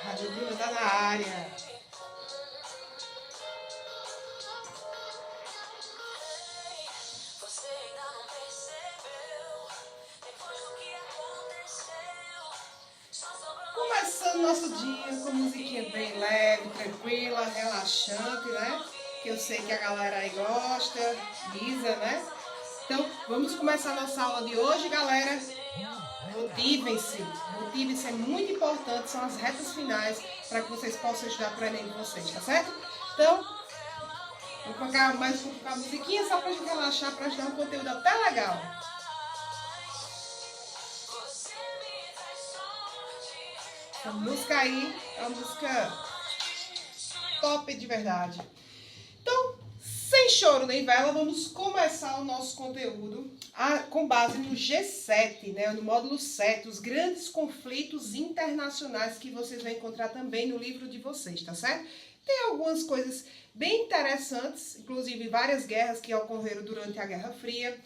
Rádio Vila tá na área. Começando nosso dia com musiquinha bem leve, tranquila, relaxante, né? Que eu sei que a galera aí gosta, Lisa, né? Então, vamos começar a nossa aula de hoje, galera. Motivem-se, é muito importante, são as retas finais para que vocês possam estudar para o Enem de vocês, tá certo? Então, vou colocar mais um pouco a musiquinha só para a gente relaxar, para ajudar um conteúdo até legal. Essa música aí é uma música top de verdade. Então, sem choro nem vela, vamos começar o nosso conteúdo com base no G7, né, no módulo 7, os grandes conflitos internacionais que vocês vão encontrar também no livro de vocês, tá certo? Tem algumas coisas bem interessantes, inclusive várias guerras que ocorreram durante a Guerra Fria,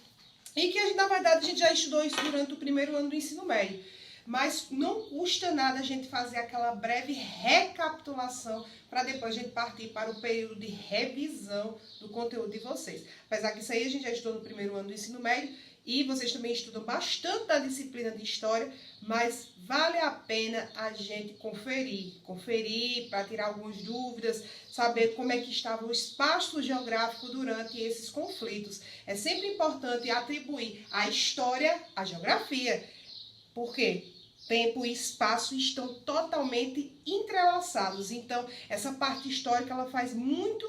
e que, na verdade, a gente já estudou isso durante o primeiro ano do ensino médio. Mas não custa nada a gente fazer aquela breve recapitulação para depois a gente partir para o período de revisão do conteúdo de vocês. Apesar que isso aí a gente já estudou no primeiro ano do ensino médio e vocês também estudam bastante da disciplina de História, mas vale a pena a gente conferir para tirar algumas dúvidas, saber como é que estava o espaço geográfico durante esses conflitos. É sempre importante atribuir a história à geografia. Por quê? Tempo e espaço estão totalmente entrelaçados. Então, essa parte histórica ela faz muito,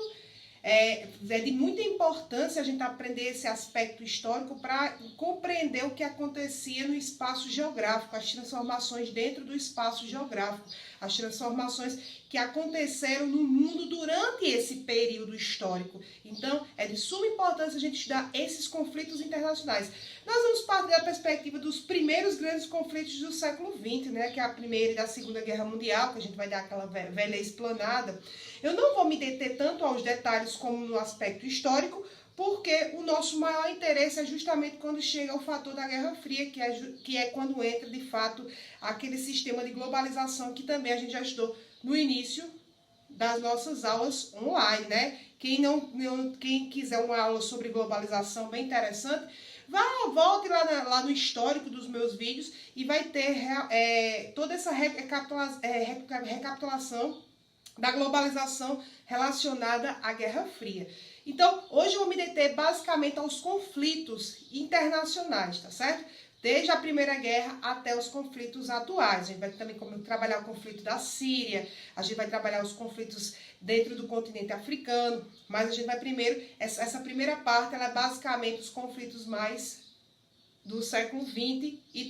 é de muita importância a gente aprender esse aspecto histórico para compreender o que acontecia no espaço geográfico, as transformações dentro do espaço geográfico, as transformações que aconteceram no mundo durante esse período histórico. Então, é de suma importância a gente estudar esses conflitos internacionais. Nós vamos partir da perspectiva dos primeiros grandes conflitos do século XX, né, que é a Primeira e da Segunda Guerra Mundial, que a gente vai dar aquela velha explanada. Eu não vou me deter tanto aos detalhes como no aspecto histórico, porque o nosso maior interesse é justamente quando chega o fator da Guerra Fria, que é quando entra, de fato, aquele sistema de globalização que também a gente já estudou no início das nossas aulas online, né? Quem quiser uma aula sobre globalização bem interessante, volte lá no histórico dos meus vídeos e vai ter toda essa recapitulação da globalização relacionada à Guerra Fria. Então, hoje eu vou me deter basicamente aos conflitos internacionais, tá certo? Desde a Primeira Guerra até os conflitos atuais. A gente vai também trabalhar o conflito da Síria, a gente vai trabalhar os conflitos dentro do continente africano, mas a gente vai primeiro, essa primeira parte, ela é basicamente os conflitos mais do século XX e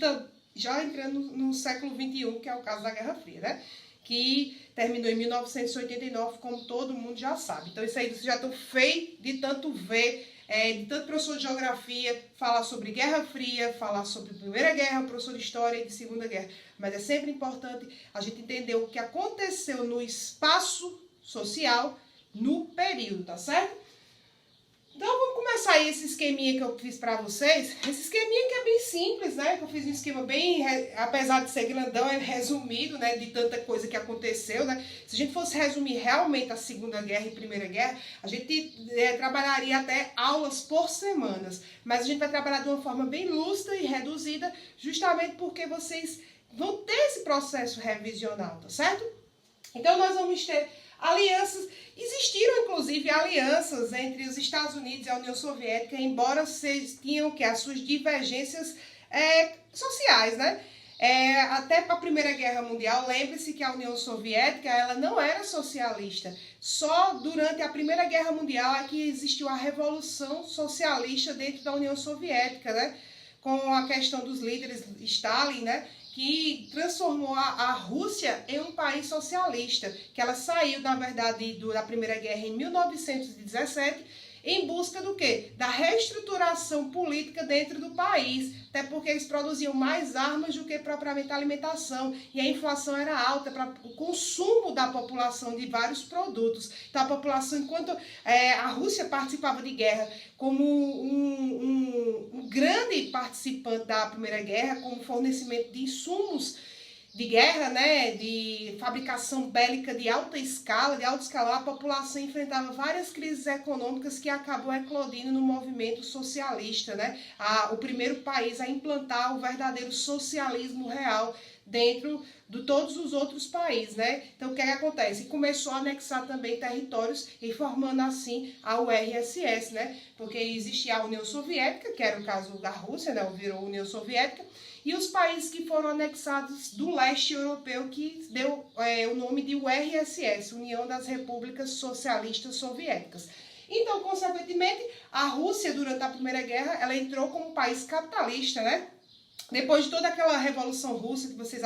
já entrando no século XXI, que é o caso da Guerra Fria, né? Que terminou em 1989, como todo mundo já sabe. Então isso aí vocês já estão feios de tanto ver, de tanto professor de geografia falar sobre Guerra Fria, falar sobre Primeira Guerra, professor de História e de Segunda Guerra. Mas é sempre importante a gente entender o que aconteceu no espaço social no período, tá certo? Então vamos começar aí esse esqueminha que eu fiz pra vocês. Esse esqueminha que é bem simples, né? Que eu fiz um esquema bem, apesar de ser grandão, é resumido, né? De tanta coisa que aconteceu, né? Se a gente fosse resumir realmente a Segunda Guerra e Primeira Guerra, a gente trabalharia até aulas por semanas. Mas a gente vai trabalhar de uma forma bem lúcida e reduzida, justamente porque vocês vão ter esse processo revisional, tá certo? Então nós vamos ter alianças, existiram inclusive alianças entre os Estados Unidos e a União Soviética, embora vocês tinham as suas divergências sociais, né? Até para a Primeira Guerra Mundial, lembre-se que a União Soviética ela não era socialista. Só durante a Primeira Guerra Mundial é que existiu a Revolução Socialista dentro da União Soviética, né? Com a questão dos líderes Stalin, né? Que transformou a Rússia em um país socialista, que ela saiu, na verdade, da Primeira Guerra em 1917, em busca do quê? Da reestruturação política dentro do país, até porque eles produziam mais armas do que propriamente alimentação, e a inflação era alta para o consumo da população de vários produtos. Então a população, enquanto a Rússia participava de guerra como um grande participante da Primeira Guerra, com fornecimento de insumos de guerra, né, de fabricação bélica de alta escala, de alto escalão, a população enfrentava várias crises econômicas que acabou eclodindo no movimento socialista, né? O primeiro país a implantar o verdadeiro socialismo real dentro de todos os outros países, né? Então, o que é que acontece? Começou a anexar também territórios e formando assim a URSS, né? Porque existia a União Soviética, que era o caso da Rússia, né? Virou União Soviética, e os países que foram anexados do leste europeu, que deu o nome de URSS, União das Repúblicas Socialistas Soviéticas. Então, consequentemente, a Rússia, durante a Primeira Guerra, ela entrou como um país capitalista, né? Depois de toda aquela Revolução Russa, que vocês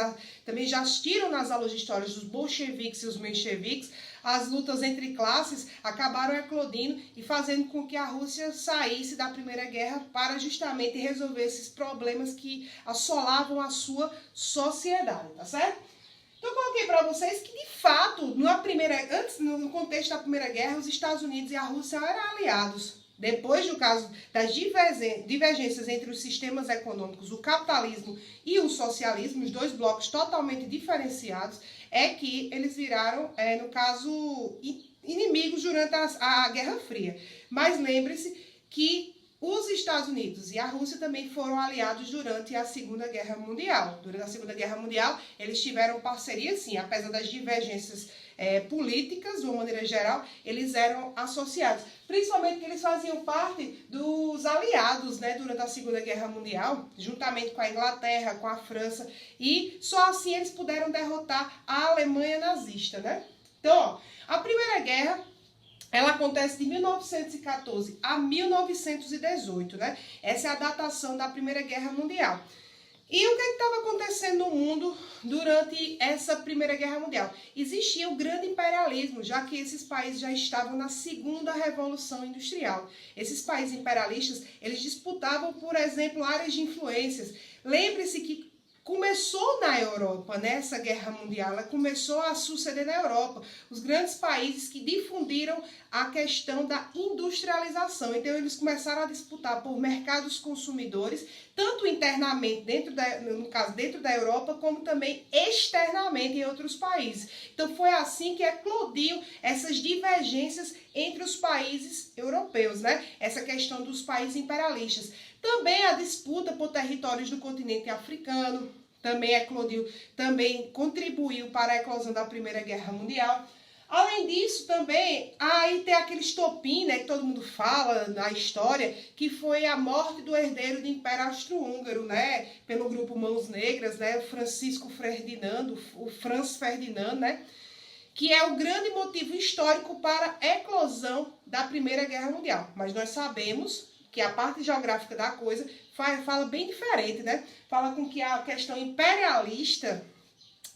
também já assistiram nas aulas de história dos bolcheviques e os mencheviques, as lutas entre classes acabaram eclodindo e fazendo com que a Rússia saísse da Primeira Guerra para justamente resolver esses problemas que assolavam a sua sociedade, tá certo? Então, eu coloquei para vocês que, de fato, no contexto da Primeira Guerra, os Estados Unidos e a Rússia eram aliados. Depois do caso das divergências entre os sistemas econômicos, o capitalismo e o socialismo, os dois blocos totalmente diferenciados, é que eles viraram, no caso, inimigos durante a Guerra Fria. Mas lembre-se que os Estados Unidos e a Rússia também foram aliados durante a Segunda Guerra Mundial. Durante a Segunda Guerra Mundial, eles tiveram parceria, sim, apesar das divergências políticas, de uma maneira geral, eles eram associados. Principalmente que eles faziam parte dos aliados, né, durante a Segunda Guerra Mundial, juntamente com a Inglaterra, com a França, e só assim eles puderam derrotar a Alemanha nazista, né? Então, ó, a Primeira Guerra, ela acontece de 1914 a 1918, né? Essa é a datação da Primeira Guerra Mundial. E o que estava acontecendo no mundo durante essa Primeira Guerra Mundial? Existia o grande imperialismo, já que esses países já estavam na segunda Revolução Industrial. Esses países imperialistas, eles disputavam, por exemplo, áreas de influências. Lembre-se que começou na Europa, né? Essa guerra mundial, ela começou a suceder na Europa. Os grandes países que difundiram a questão da industrialização. Então, eles começaram a disputar por mercados consumidores, tanto internamente, dentro da Europa, como também externamente em outros países. Então, foi assim que eclodiu essas divergências entre os países europeus, né? Essa questão dos países imperialistas. Também a disputa por territórios do continente africano, também contribuiu para a eclosão da Primeira Guerra Mundial. Além disso, também, aí tem aquele estopim, né, que todo mundo fala na história, que foi a morte do herdeiro do Império Austro-Húngaro, né, pelo grupo Mãos Negras, né, o Franz Ferdinand, né, que é o grande motivo histórico para a eclosão da Primeira Guerra Mundial. Mas nós sabemos que a parte geográfica da coisa fala bem diferente, né? Fala com que a questão imperialista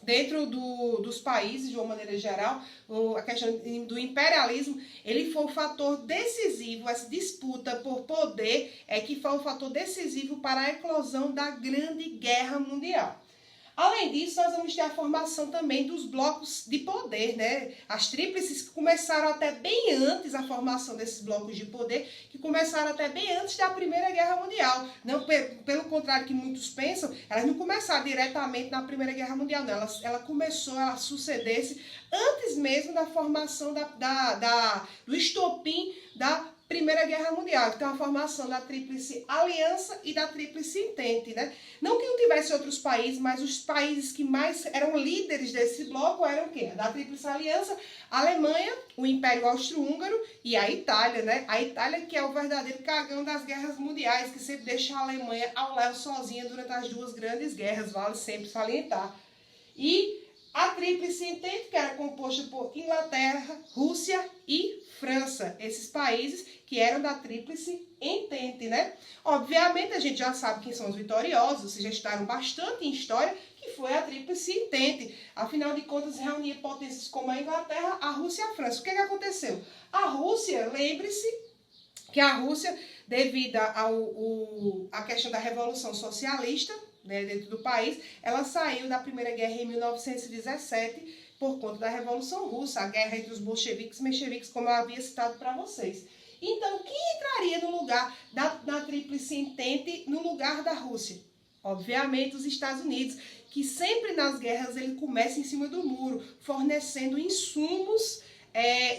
dentro dos países, de uma maneira geral, a questão do imperialismo, ele foi um fator decisivo, essa disputa por poder que foi um fator decisivo para a eclosão da Grande Guerra Mundial. Além disso, nós vamos ter a formação também dos blocos de poder, né? As tríplices que começaram até bem antes, a formação desses blocos de poder, que começaram até bem antes da Primeira Guerra Mundial. Não, pelo contrário que muitos pensam, elas não começaram diretamente na Primeira Guerra Mundial, não. Ela começou a suceder-se antes mesmo da formação do estopim da Primeira Guerra Mundial, que tem a formação da Tríplice Aliança e da Tríplice Entente, né? Não que não tivesse outros países, mas os países que mais eram líderes desse bloco eram o quê? Da Tríplice Aliança, a Alemanha, o Império Austro-Húngaro e a Itália, né? A Itália que é o verdadeiro cagão das guerras mundiais, que sempre deixa a Alemanha ao léu sozinha durante as duas grandes guerras, vale sempre salientar. E a Tríplice Entente, que era composta por Inglaterra, Rússia e França. Esses países que eram da Tríplice Entente, né? Obviamente, a gente já sabe quem são os vitoriosos, vocês já estudaram bastante em história, que foi a Tríplice Entente. Afinal de contas, reunia potências como a Inglaterra, a Rússia e a França. O que aconteceu? A Rússia, lembre-se que a Rússia, devido à questão da Revolução Socialista, né, dentro do país, ela saiu da Primeira Guerra em 1917 por conta da Revolução Russa, a guerra entre os bolcheviques e mencheviques, como eu havia citado para vocês. Então, quem entraria no lugar da Tríplice Entente no lugar da Rússia? Obviamente, os Estados Unidos, que sempre nas guerras ele começa em cima do muro, fornecendo insumos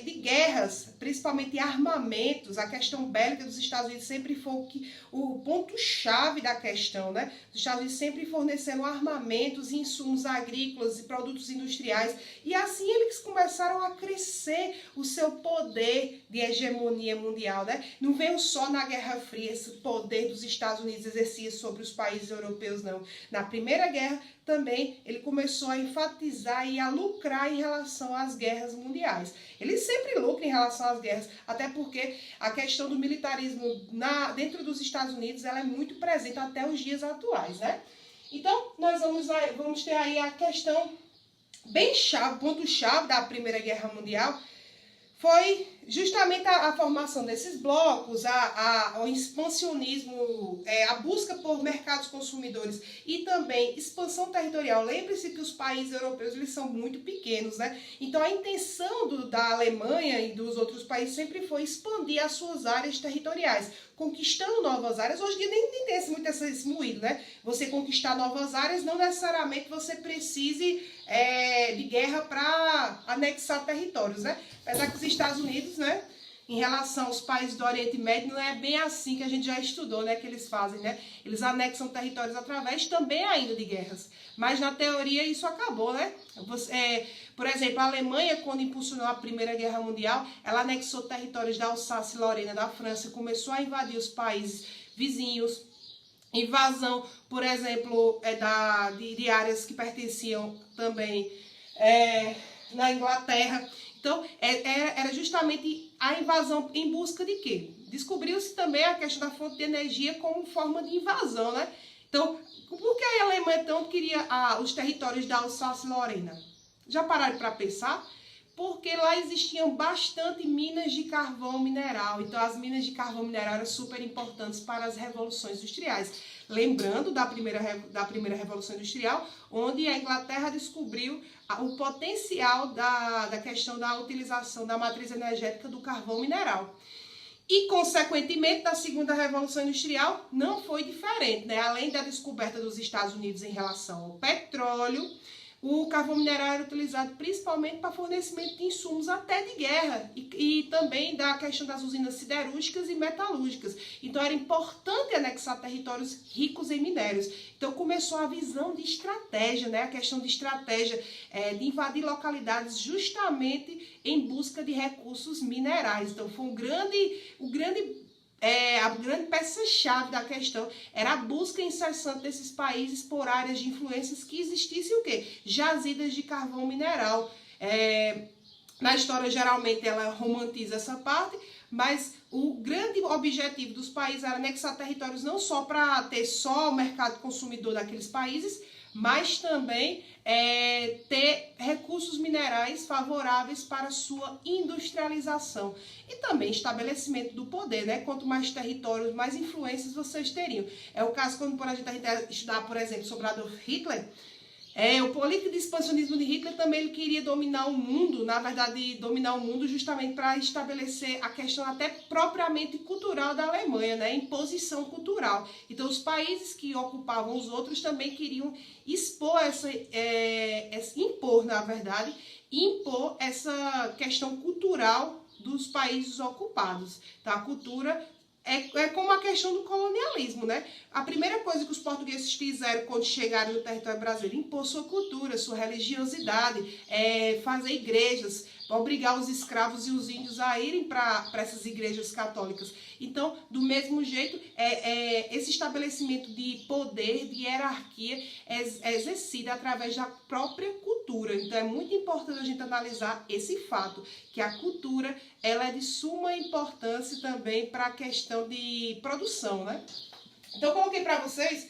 de guerras, principalmente armamentos. A questão bélica dos Estados Unidos sempre foi o ponto-chave da questão, né? Os Estados Unidos sempre fornecendo armamentos, insumos agrícolas e produtos industriais. E assim eles começaram a crescer o seu poder de hegemonia mundial, né? Não veio só na Guerra Fria esse poder dos Estados Unidos exercia sobre os países europeus, não. Na Primeira Guerra também ele começou a enfatizar e a lucrar em relação às guerras mundiais. Ele sempre lucra em relação às guerras, até porque a questão do militarismo dentro dos Estados Unidos ela é muito presente até os dias atuais, né? Então, nós vamos ter aí a questão bem chave, ponto-chave da Primeira Guerra Mundial, foi justamente a formação desses blocos, o expansionismo, a busca por mercados consumidores e também expansão territorial. Lembre-se que os países europeus eles são muito pequenos, né? Então a intenção da Alemanha e dos outros países sempre foi expandir as suas áreas territoriais, conquistando novas áreas. Hoje em dia nem tem muito esse moído, né? Você conquistar novas áreas, não necessariamente você precise de guerra para anexar territórios, né? Apesar que os Estados Unidos, né, em relação aos países do Oriente Médio, não é bem assim que a gente já estudou, né, que eles fazem, né? Eles anexam territórios através também ainda de guerras. Mas na teoria isso acabou, né? Por exemplo, a Alemanha, quando impulsionou a Primeira Guerra Mundial, ela anexou territórios da Alsácia e Lorena da França, começou a invadir os países vizinhos. Invasão, por exemplo, de áreas que pertenciam também na Inglaterra. Então, era justamente a invasão em busca de quê? Descobriu-se também a questão da fonte de energia como forma de invasão, né? Então, por que a Alemanha tanto queria os territórios da Alsácia e Lorena? Já pararam para pensar? Porque lá existiam bastante minas de carvão mineral. Então, as minas de carvão mineral eram super importantes para as revoluções industriais. Lembrando da primeira Revolução Industrial, onde a Inglaterra descobriu o potencial da questão da utilização da matriz energética do carvão mineral. E, consequentemente, da segunda Revolução Industrial, não foi diferente, né? Além da descoberta dos Estados Unidos em relação ao petróleo, o carvão mineral era utilizado principalmente para fornecimento de insumos até de guerra e também da questão das usinas siderúrgicas e metalúrgicas. Então era importante anexar territórios ricos em minérios. Então começou a visão de estratégia, né? A questão de estratégia de invadir localidades justamente em busca de recursos minerais. Então foi a grande peça-chave da questão era a busca incessante desses países por áreas de influências que existissem o quê? Jazidas de carvão mineral. Na história, geralmente, ela romantiza essa parte, mas o grande objetivo dos países era anexar territórios não só para ter só o mercado consumidor daqueles países, mas também ter recursos minerais favoráveis para sua industrialização e também estabelecimento do poder, né? Quanto mais territórios, mais influências vocês teriam. É o caso quando a gente estudar, por exemplo, sobre Adolf Hitler. O político de expansionismo de Hitler também ele queria dominar o mundo, na verdade, dominar o mundo justamente para estabelecer a questão até propriamente cultural da Alemanha, né? Imposição cultural. Então, os países que ocupavam os outros também queriam impor essa questão cultural dos países ocupados. Então, a cultura é como a questão do colonialismo, né? A primeira coisa que os portugueses fizeram quando chegaram no território brasileiro, impor sua cultura, sua religiosidade, fazer igrejas, obrigar os escravos e os índios a irem para essas igrejas católicas. Então, do mesmo jeito, esse estabelecimento de poder, de hierarquia, é exercido através da própria cultura. Então, é muito importante a gente analisar esse fato, que a cultura ela é de suma importância também para a questão de produção, né? Então, eu coloquei para vocês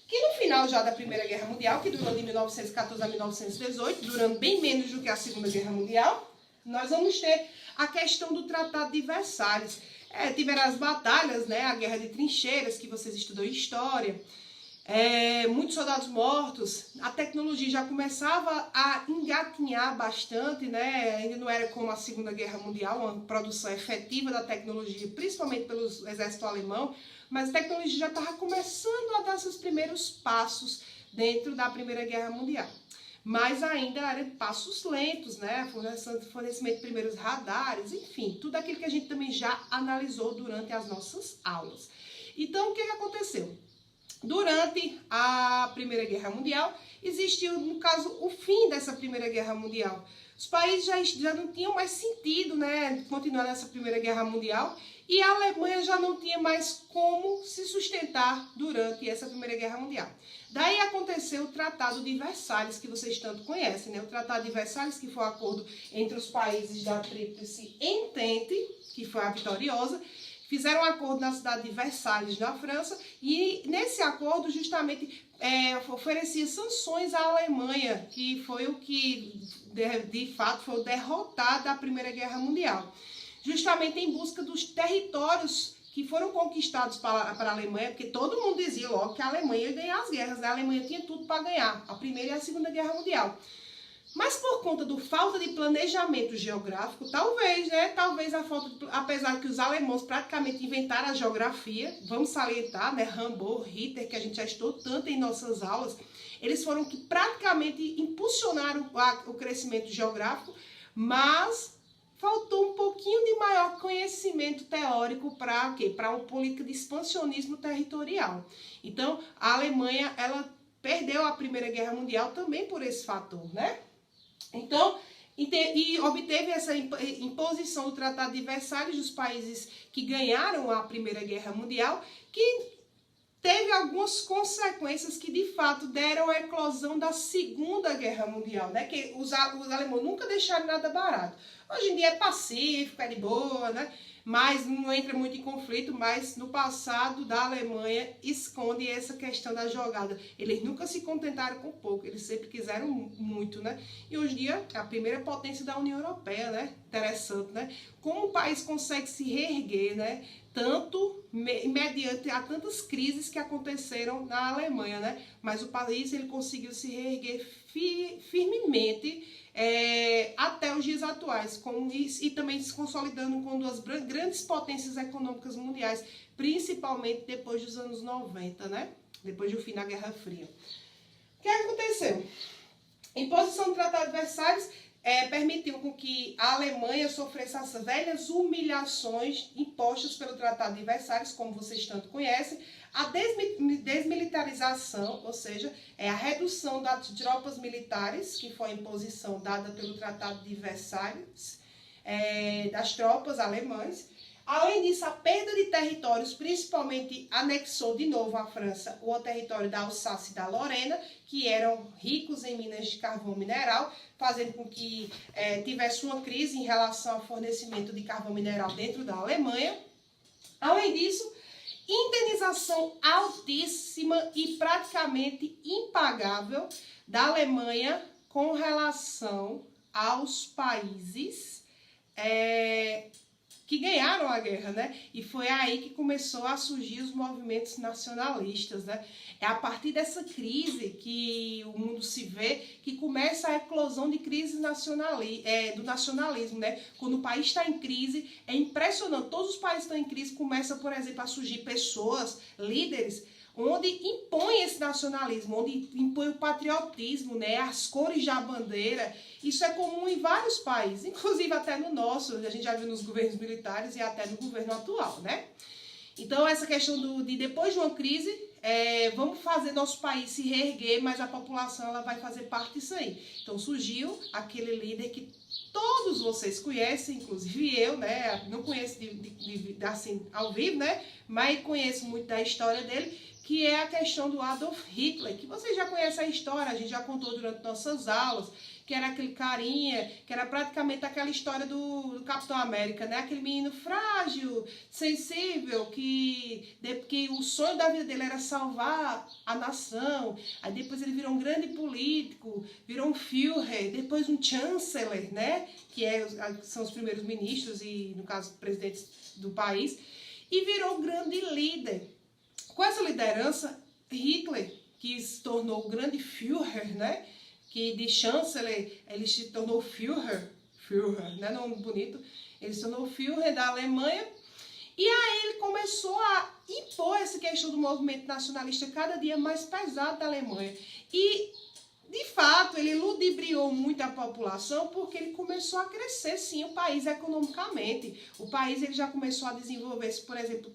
que no final já da Primeira Guerra Mundial, que durou de 1914 a 1918, durando bem menos do que a Segunda Guerra Mundial, nós vamos ter a questão do Tratado de Versalhes. Tiveram as batalhas, né, a Guerra de Trincheiras, que vocês estudam em História, muitos soldados mortos, a tecnologia já começava a engatinhar bastante, né? Ainda não era como a Segunda Guerra Mundial, uma produção efetiva da tecnologia, principalmente pelo exército alemão, mas a tecnologia já estava começando a dar seus primeiros passos dentro da Primeira Guerra Mundial. Mas ainda eram passos lentos, né? Fornecimento de primeiros radares, enfim, tudo aquilo que a gente também já analisou durante as nossas aulas. Então, o que aconteceu? Durante a Primeira Guerra Mundial, existiu, no caso, o fim dessa Primeira Guerra Mundial. Os países já não tinham mais sentido, né, continuar nessa Primeira Guerra Mundial, e a Alemanha já não tinha mais como se sustentar durante essa Primeira Guerra Mundial. Daí aconteceu o Tratado de Versalhes, que vocês tanto conhecem, né? O Tratado de Versalhes, que foi um acordo entre os países da Tríplice Entente, que foi a vitoriosa, fizeram um acordo na cidade de Versalhes, na França, e nesse acordo justamente oferecia sanções à Alemanha, que foi o que de fato foi o derrotado da Primeira Guerra Mundial. Justamente em busca dos territórios que foram conquistados para a Alemanha, porque todo mundo dizia logo que a Alemanha ia ganhar as guerras, né? A Alemanha tinha tudo para ganhar, a Primeira e a Segunda Guerra Mundial. Mas por conta da falta de planejamento geográfico, talvez, né? Talvez a falta de, apesar que os alemães praticamente inventaram a geografia, vamos salientar, né? Rambaud, Ritter, que a gente já estudou tanto em nossas aulas, eles foram que praticamente impulsionaram o crescimento geográfico, mas faltou um pouquinho de maior conhecimento teórico para quê? Para uma política de expansionismo territorial. Então, a Alemanha, ela perdeu a Primeira Guerra Mundial também por esse fator, né? Então, e obteve essa imposição do Tratado de Versalhes dos países que ganharam a Primeira Guerra Mundial, que teve algumas consequências que, de fato, deram a eclosão da Segunda Guerra Mundial, né? Que os alemães nunca deixaram nada barato. Hoje em dia é pacífico, é de boa, né? Mas não entra muito em conflito, mas no passado da Alemanha esconde essa questão da jogada. Eles nunca se contentaram com pouco, eles sempre quiseram muito, né? E hoje em dia é a primeira potência da União Europeia, né? Interessante, né? Como o país consegue se reerguer, né? Tanto mediante a tantas crises que aconteceram na Alemanha, né? Mas o país ele conseguiu se reerguer firmemente até os dias atuais, e também se consolidando com duas grandes potências econômicas mundiais, principalmente depois dos anos 90, né? Depois do fim da Guerra Fria. O que aconteceu? A imposição do Tratado de Versalhes permitiu com que a Alemanha sofresse as velhas humilhações impostas pelo Tratado de Versalhes, como vocês tanto conhecem, a desmilitarização, ou seja, a redução das tropas militares, que foi a imposição dada pelo Tratado de Versalhes, das tropas alemãs. Além disso, a perda de territórios, principalmente anexou de novo à França o território da Alsácia e da Lorena, que eram ricos em minas de carvão mineral, fazendo com que tivesse uma crise em relação ao fornecimento de carvão mineral dentro da Alemanha. Além disso, indenização altíssima e praticamente impagável da Alemanha com relação aos países que ganharam a guerra, né? E foi aí que começou a surgir os movimentos nacionalistas, né? É a partir dessa crise que o mundo se vê que começa a eclosão de crises do nacionalismo, né? Quando o país está em crise, é impressionante. Todos os países estão em crise, começa, por exemplo, a surgir pessoas, líderes, onde impõe esse nacionalismo, onde impõe o patriotismo, né, as cores da bandeira. Isso é comum em vários países, inclusive até no nosso, a gente já viu nos governos militares e até no governo atual, né? Então, essa questão de depois de uma crise, vamos fazer nosso país se reerguer, mas a população ela vai fazer parte disso aí. Então, surgiu aquele líder que todos vocês conhecem, inclusive eu, né? Não conheço assim ao vivo, né? Mas conheço muito da história dele, que é a questão do Adolf Hitler, que vocês já conhecem a história, a gente já contou durante nossas aulas, que era aquele carinha, que era praticamente aquela história do Capitão América, né? Aquele menino frágil, sensível, que o sonho da vida dele era salvar a nação. Aí depois ele virou um grande político, virou um Führer, depois um Chanceler, né? Que são os primeiros ministros e, no caso, presidentes do país, e virou um grande líder. Com essa liderança, Hitler, que se tornou o grande Führer, né? Que de chanceler ele se tornou Führer, né? Nome bonito, ele se tornou Führer da Alemanha, E aí ele começou a impor essa questão do movimento nacionalista cada dia mais pesado da Alemanha. E, de fato, ele ludibriou muito a população porque ele começou a crescer, sim, o país economicamente. O país ele já começou a desenvolver, por exemplo,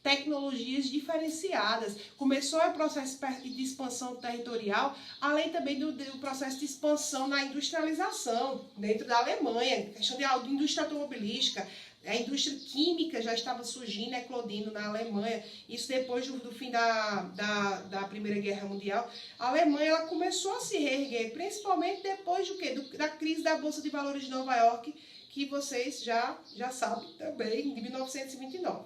tecnologias diferenciadas. Começou o processo de expansão territorial, além também do processo de expansão na industrialização dentro da Alemanha, questão de indústria automobilística. A indústria química já estava surgindo, eclodindo na Alemanha. Isso depois do fim da Primeira Guerra Mundial. A Alemanha ela começou a se reerguer, principalmente depois da crise da Bolsa de Valores de Nova York, que vocês já sabem também, de 1929.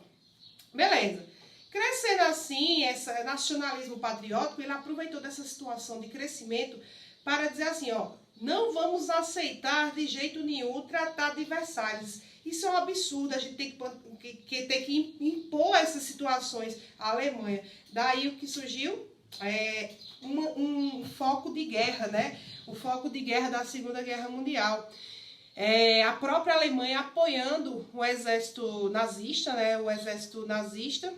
Beleza. Crescendo assim, esse nacionalismo patriótico, ele aproveitou dessa situação de crescimento para dizer assim, ó, não vamos aceitar de jeito nenhum o Tratado de Versalhes. Isso é um absurdo, a gente tem que impor essas situações à Alemanha. Daí o que surgiu? Um foco de guerra, né? O foco de guerra da Segunda Guerra Mundial. A própria Alemanha apoiando o exército nazista, né? O exército nazista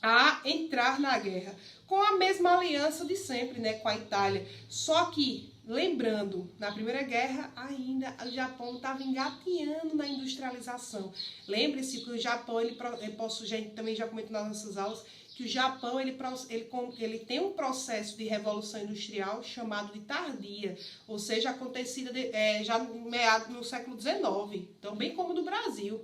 a entrar na guerra. Com a mesma aliança de sempre, né? Com a Itália. Só que lembrando, na Primeira Guerra, ainda o Japão estava engateando na industrialização. Lembre-se que o Japão, a gente também já comentou nas nossas aulas, que o Japão ele tem um processo de revolução industrial chamado de tardia, ou seja, acontecida já no século XIX, então bem como no Brasil.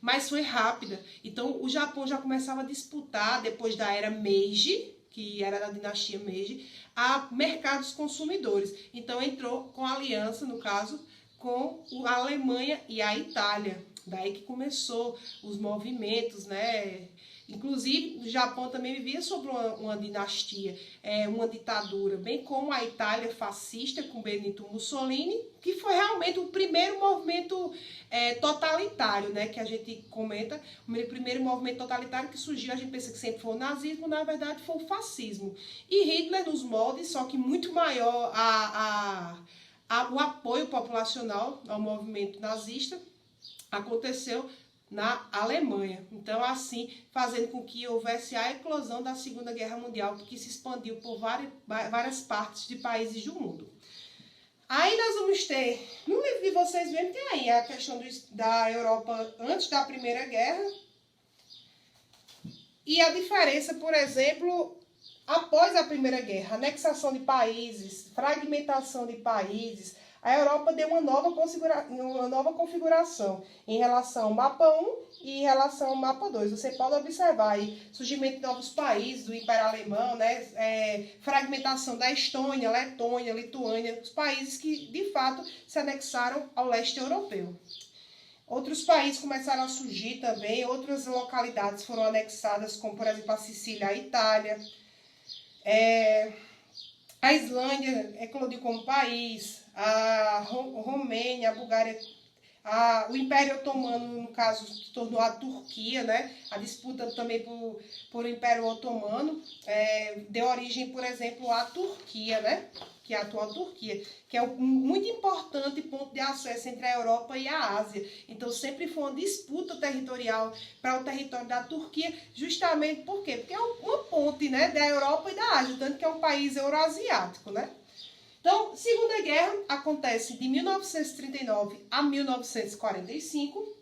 Mas foi rápida. Então o Japão já começava a disputar, depois da era Meiji, que era da dinastia Meiji, a mercados consumidores. Então entrou com aliança, no caso, com a Alemanha e a Itália. Daí que começou os movimentos, né? Inclusive, o Japão também vivia sob uma dinastia, uma ditadura, bem como a Itália fascista, com Benito Mussolini, que foi realmente o primeiro movimento totalitário, né, que a gente comenta, o primeiro movimento totalitário que surgiu, a gente pensa que sempre foi o nazismo, na verdade foi o fascismo. E Hitler nos moldes, só que muito maior o apoio populacional ao movimento nazista, aconteceu na Alemanha. Então, assim, fazendo com que houvesse a eclosão da Segunda Guerra Mundial, que se expandiu por várias partes de países do mundo. Aí nós vamos ter, no livro de vocês mesmo, tem aí a questão da Europa antes da Primeira Guerra e a diferença, por exemplo, após a Primeira Guerra, anexação de países, fragmentação de países. A Europa deu uma nova configuração em relação ao mapa 1 e em relação ao mapa 2. Você pode observar aí surgimento de novos países, do Império Alemão, né? Fragmentação da Estônia, Letônia, Lituânia, os países que, de fato, se anexaram ao leste europeu. Outros países começaram a surgir também, outras localidades foram anexadas, como, por exemplo, a Sicília, a Itália. A Islândia eclodiu como país, a Romênia, a Bulgária, o Império Otomano, no caso, se tornou a Turquia, né? A disputa também por o Império Otomano deu origem, por exemplo, à Turquia, né? Que é a atual Turquia, que é um muito importante ponto de acesso entre a Europa e a Ásia. Então, sempre foi uma disputa territorial para o território da Turquia, justamente por quê? Porque é uma ponte, né, da Europa e da Ásia, tanto que é um país euroasiático, né? Então, Segunda Guerra acontece de 1939 a 1945.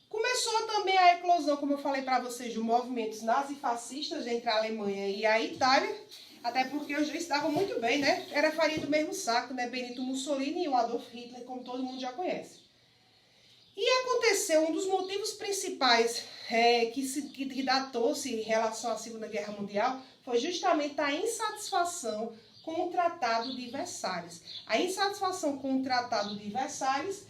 Começou também a eclosão, como eu falei para vocês, de movimentos nazifascistas entre a Alemanha e a Itália, até porque os dois estavam muito bem, né? Era farinha do mesmo saco, né? Benito Mussolini e o Adolf Hitler, como todo mundo já conhece. E aconteceu um dos motivos principais que datou-se em relação à Segunda Guerra Mundial foi justamente a insatisfação com o Tratado de Versalhes. A insatisfação com o Tratado de Versalhes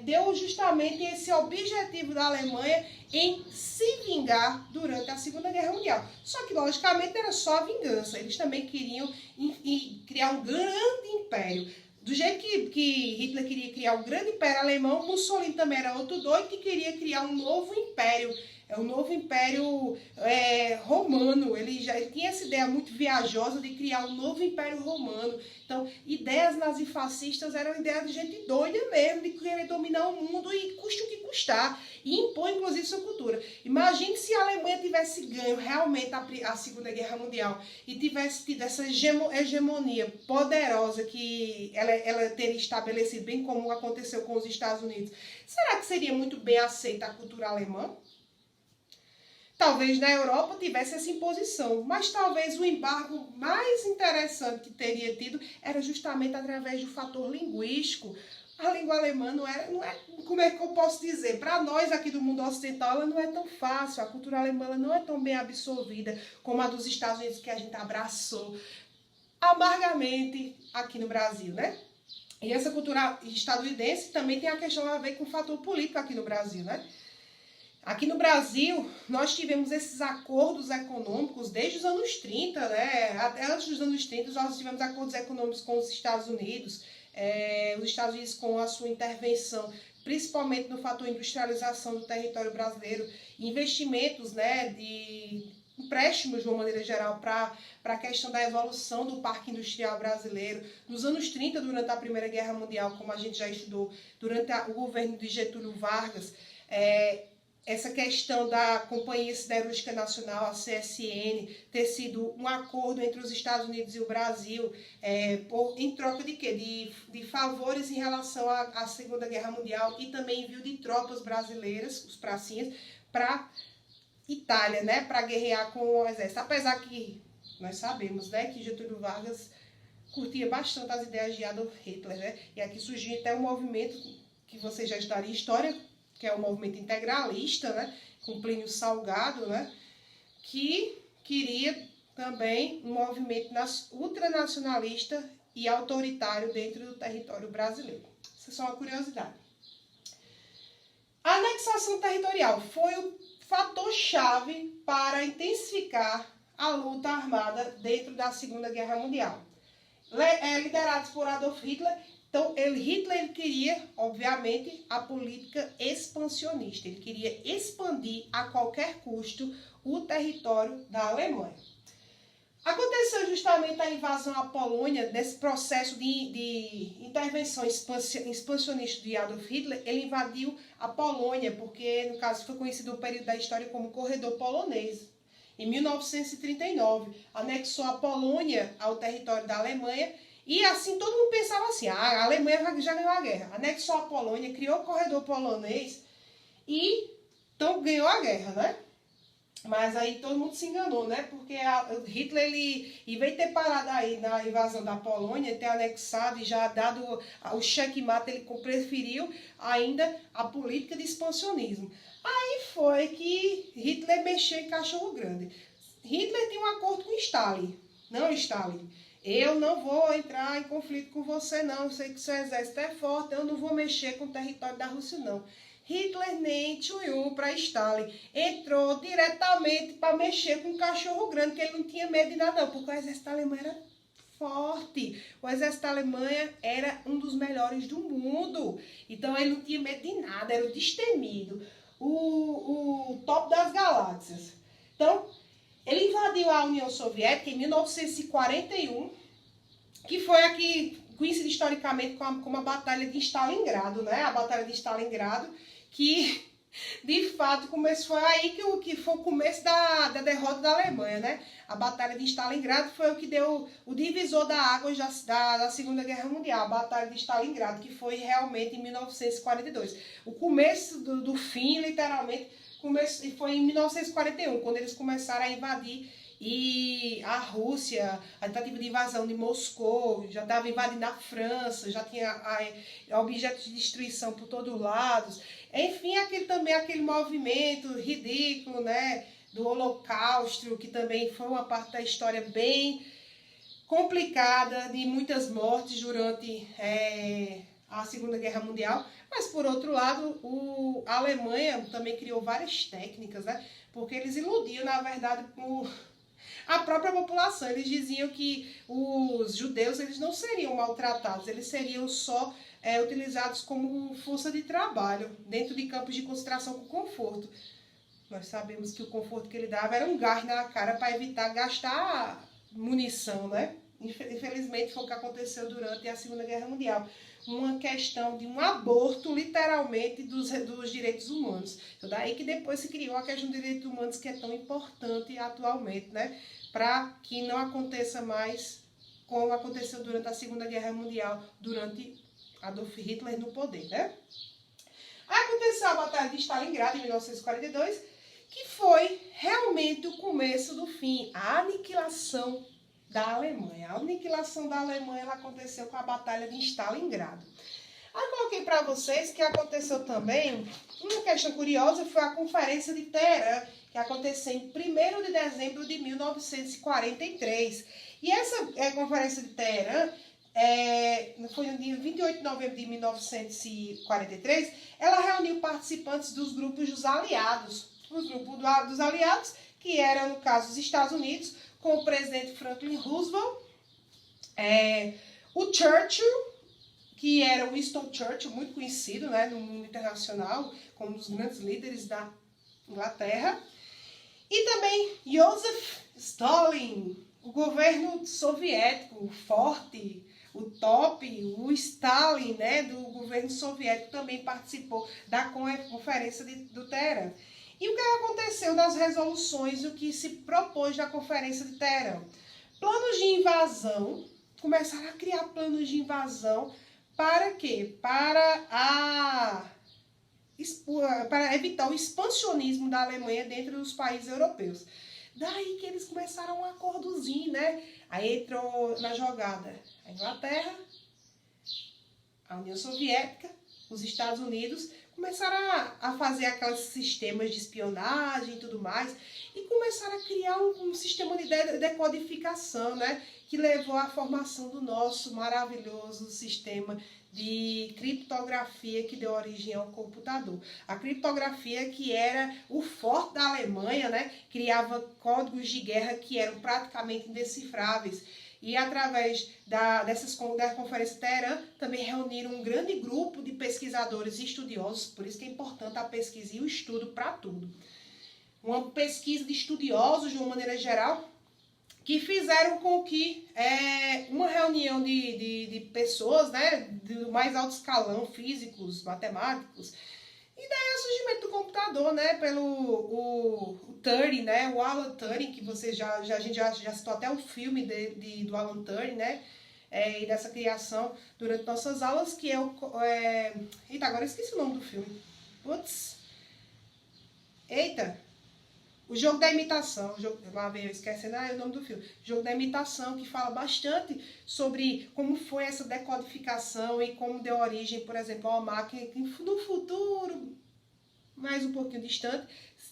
deu justamente esse objetivo da Alemanha em se vingar durante a Segunda Guerra Mundial. Só que, logicamente, não era só a vingança. Eles também queriam criar um grande império. Do jeito que Hitler queria criar um grande império alemão, Mussolini também era outro doido que queria criar um novo império É o novo Império Romano. Ele tinha essa ideia muito viajosa de criar um novo Império Romano. Então, ideias nazifascistas eram ideias de gente doida mesmo, de querer dominar o mundo e custe o que custar. E impor, inclusive, sua cultura. Imagine se a Alemanha tivesse ganho realmente a Segunda Guerra Mundial e tivesse tido essa hegemonia poderosa que ela teria estabelecido, bem como aconteceu com os Estados Unidos. Será que seria muito bem aceita a cultura alemã? Talvez na Europa tivesse essa imposição, mas talvez o embargo mais interessante que teria tido era justamente através do fator linguístico. A língua alemã não é, como é que eu posso dizer? Para nós aqui do mundo ocidental, ela não é tão fácil. A cultura alemã não é tão bem absorvida como a dos Estados Unidos, que a gente abraçou amargamente aqui no Brasil, né? E essa cultura estadunidense também tem a questão a ver com o fator político aqui no Brasil, né? Aqui no Brasil, nós tivemos esses acordos econômicos desde os anos 30, né? Até antes dos anos 30, nós tivemos acordos econômicos com os Estados Unidos com a sua intervenção, principalmente no fator industrialização do território brasileiro, investimentos, né, de empréstimos de uma maneira geral para a questão da evolução do parque industrial brasileiro. Nos anos 30, durante a Primeira Guerra Mundial, como a gente já estudou, durante o governo de Getúlio Vargas, essa questão da Companhia Siderúrgica Nacional, a CSN, ter sido um acordo entre os Estados Unidos e o Brasil, em troca de quê? De favores em relação à Segunda Guerra Mundial e também envio de tropas brasileiras, os pracinhas, para Itália, né, para guerrear com o exército. Apesar que nós sabemos, né, que Getúlio Vargas curtia bastante as ideias de Adolf Hitler, né, e aqui surgiu até um movimento que você já estudaria história, que é o movimento integralista, né, com Plínio Salgado, né, que queria também um movimento ultranacionalista e autoritário dentro do território brasileiro. Isso é só uma curiosidade. A anexação territorial foi o fator-chave para intensificar a luta armada dentro da Segunda Guerra Mundial. Liderados por Adolf Hitler, então Hitler queria, obviamente, a política expansionista. Ele queria expandir a qualquer custo o território da Alemanha. Aconteceu justamente a invasão à Polônia, nesse processo de intervenção expansionista de Adolf Hitler. Ele invadiu a Polônia, porque, no caso, foi conhecido o período da história como Corredor Polonês. Em 1939, anexou a Polônia ao território da Alemanha, e assim todo mundo pensava assim, a Alemanha já ganhou a guerra. Anexou a Polônia, criou o Corredor Polonês e então ganhou a guerra, né? Mas aí todo mundo se enganou, né? Porque Hitler, ele, em vez de ter parado aí na invasão da Polônia, ter anexado e já dado o checkmate, ele preferiu ainda a política de expansionismo. Aí foi que Hitler mexeu em cachorro grande. Hitler tem um acordo com Stalin. Não, Stalin, eu não vou entrar em conflito com você, não. Eu sei que seu exército é forte, eu não vou mexer com o território da Rússia, não. Hitler nem tchunhum para Stalin. Entrou diretamente para mexer com um cachorro grande, que ele não tinha medo de nada, não, porque o exército da Alemanha era forte. O exército da Alemanha era um dos melhores do mundo. Então ele não tinha medo de nada, era o destemido, o top das galáxias. Então, ele invadiu a União Soviética em 1941, que foi aqui, conhecido historicamente como a Batalha de Stalingrado, né? A Batalha de Stalingrado, que de fato foi aí que foi o começo da derrota da Alemanha, né? A Batalha de Stalingrado foi o que deu o divisor da água da Segunda Guerra Mundial, a Batalha de Stalingrado, que foi realmente em 1942. O começo do fim, literalmente, foi em 1941, quando eles começaram a invadir e a Rússia, a tentativa de invasão de Moscou, já estava invadindo a França, já tinha objetos de destruição por todos os lados. Enfim, aquele movimento ridículo, né, do Holocausto, que também foi uma parte da história bem complicada, de muitas mortes durante a Segunda Guerra Mundial. Mas, por outro lado, a Alemanha também criou várias técnicas, né, porque eles iludiam, na verdade, a própria população. Eles diziam que os judeus eles não seriam maltratados, eles seriam só utilizados como força de trabalho dentro de campos de concentração com conforto. Nós sabemos que o conforto que ele dava era um gás na cara para evitar gastar munição, né? Infelizmente foi o que aconteceu durante a Segunda Guerra Mundial. Uma questão de um aborto, literalmente, dos direitos humanos. Então, daí que depois se criou a questão dos direitos humanos, que é tão importante atualmente, né? Para que não aconteça mais como aconteceu durante a Segunda Guerra Mundial, durante Adolf Hitler no poder, né? Aí aconteceu a Batalha de Stalingrado, em 1942, que foi realmente o começo do fim, a aniquilação da Alemanha. A aniquilação da Alemanha ela aconteceu com a Batalha de Stalingrado. Aí coloquei para vocês que aconteceu também, uma questão curiosa, foi a Conferência de Teherã, que aconteceu em 1º de dezembro de 1943. E essa Conferência de Teherã, foi no dia 28 de novembro de 1943, ela reuniu participantes dos grupos dos aliados. Os grupos dos aliados, que eram, no caso, os Estados Unidos, com o presidente Franklin Roosevelt, o Churchill, que era o Winston Churchill, muito conhecido, né, no mundo internacional, como um dos grandes líderes da Inglaterra, e também Joseph Stalin, o governo soviético, forte, o top, o Stalin, né, do governo soviético também participou da Conferência do Teherã. E o que aconteceu nas resoluções, o que se propôs na Conferência de Teherã? Planos de invasão, começaram a criar planos de invasão para quê? Para evitar o expansionismo da Alemanha dentro dos países europeus. Daí que eles começaram um acordozinho, né? Aí entrou na jogada a Inglaterra, a União Soviética, os Estados Unidos, começaram a fazer aqueles sistemas de espionagem e tudo mais, e começaram a criar um sistema de decodificação, né? Que levou à formação do nosso maravilhoso sistema de criptografia que deu origem ao computador. A criptografia, que era o forte da Alemanha, né? Criava códigos de guerra que eram praticamente indecifráveis. E através da Conferência Teherã, também reuniram um grande grupo de pesquisadores e estudiosos, por isso que é importante a pesquisa e o estudo para tudo. Uma pesquisa de estudiosos, de uma maneira geral, que fizeram com que uma reunião de pessoas, né, do mais alto escalão, físicos, matemáticos, e daí o surgimento do computador, né, pelo o Turing, né, o Alan Turing, que vocês a gente já citou até o filme do Alan Turing, né, e dessa criação durante nossas aulas, que é eita, agora eu esqueci o nome do filme. Putz. Eita. O Jogo da Imitação, lá veio esquecendo o nome do filme. Jogo da Imitação, que fala bastante sobre como foi essa decodificação e como deu origem, por exemplo, a uma máquina que no futuro, mais um pouquinho distante,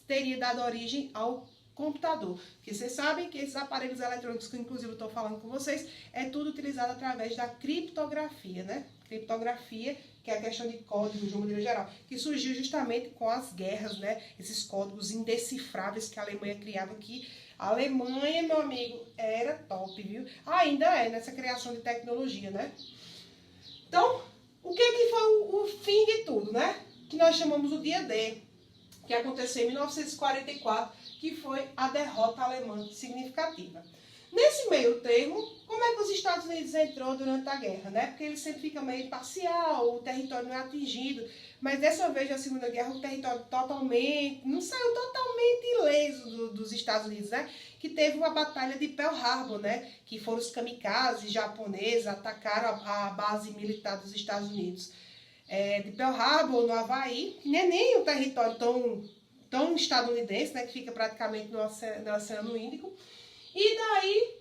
teria dado origem ao computador. Porque vocês sabem que esses aparelhos eletrônicos, que inclusive eu estou falando com vocês, é tudo utilizado através da criptografia, né? Criptografia, que é a questão de códigos de uma maneira geral, que surgiu justamente com as guerras, né? Esses códigos indecifráveis que a Alemanha criava aqui. A Alemanha, meu amigo, era top, viu? Ainda é nessa criação de tecnologia, né? Então, o que foi o fim de tudo, né? Que nós chamamos o dia D, que aconteceu em 1944, que foi a derrota alemã significativa. Nesse meio termo, como é que os Estados Unidos entrou durante a guerra, né? Porque ele sempre fica meio parcial, o território não é atingido, mas dessa vez, na Segunda Guerra, o território não saiu totalmente ileso dos Estados Unidos, né? Que teve uma batalha de Pearl Harbor, né? Que foram os kamikazes japoneses, atacaram a base militar dos Estados Unidos. De Pearl Harbor, no Havaí, que não é nem um território tão estadunidense, né? Que fica praticamente no Oceano Índico. E daí